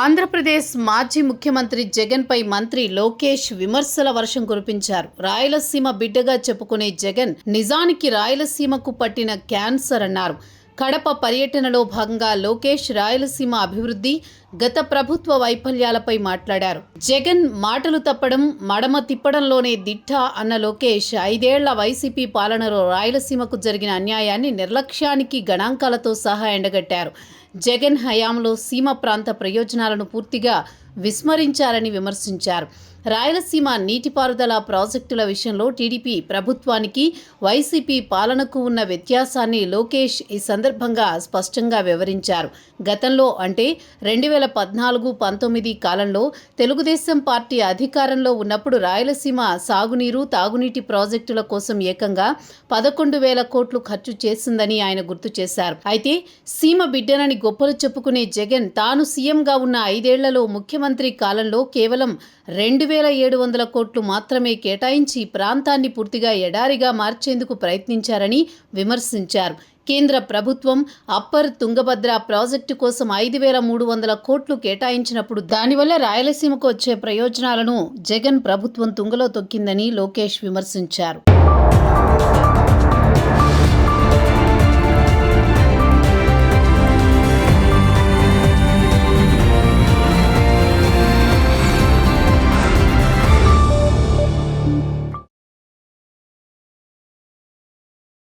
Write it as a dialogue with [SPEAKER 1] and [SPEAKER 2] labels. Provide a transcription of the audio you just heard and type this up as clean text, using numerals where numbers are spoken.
[SPEAKER 1] ఆంధ్రప్రదేశ్ మాజీ ముఖ్యమంత్రి జగన్పై మంత్రి లోకేష్ విమర్శల వర్షం కురిపించారు. రాయలసీమ బిడ్డగా చెప్పుకునే జగన్ నిజానికి రాయలసీమకు పట్టిన క్యాన్సర్ అన్నారు. కడప పర్యటనలో భాగంగా లోకేష్ రాయలసీమ అభివృద్ధి, గత ప్రభుత్వ వైఫల్యాలపై మాట్లాడారు. జగన్ మాటలు తప్పడం, మడమ తిప్పడంలోనే దిట్ట అన్న లోకేష్ 5 ఏళ్ల వైసీపీ పాలనలో రాయలసీమకు జరిగిన అన్యాయాన్ని, నిర్లక్ష్యానికి గణాంకాలతో సహా ఎండగట్టారు. జగన్ హయాంలో సీమ ప్రాంత ప్రయోజనాలను పూర్తిగా విస్మరించారని విమర్శించారు. రాయలసీమ నీటిపారుదల ప్రాజెక్టుల విషయంలో టీడీపీ ప్రభుత్వానికి వైసీపీ పాలనకు ఉన్న వ్యత్యాసాన్ని లోకేష్ ఈ సందర్భంగా స్పష్టంగా వివరించారు. గతంలో అంటే 2014-19 కాలంలో తెలుగుదేశం పార్టీ అధికారంలో ఉన్నప్పుడు రాయలసీమ సాగునీరు, తాగునీటి ప్రాజెక్టుల కోసం ఏకంగా 11,000 కోట్లు ఖర్చు చేసిందని ఆయన గుర్తు చేశారు. అయితే సీమ బిడ్డనని గొప్పలు చెప్పుకునే జగన్ తాను సీఎంగా ఉన్న 5 ఏళ్లలో ముఖ్యమంత్రి కాలంలో కేవలం 2,700 కోట్లు మాత్రమే కేటాయించి ప్రాంతాన్ని పూర్తిగా ఎడారిగా మార్చేందుకు ప్రయత్నించారని విమర్శించారు. కేంద్ర ప్రభుత్వం అప్పర్ తుంగభద్ర ప్రాజెక్టు కోసం 5,300 కోట్లు కేటాయించినప్పుడు దానివల్ల రాయలసీమకు వచ్చే ప్రయోజనాలను జగన్ ప్రభుత్వం తుంగలో తొక్కిందని లోకేష్ విమర్శించారు.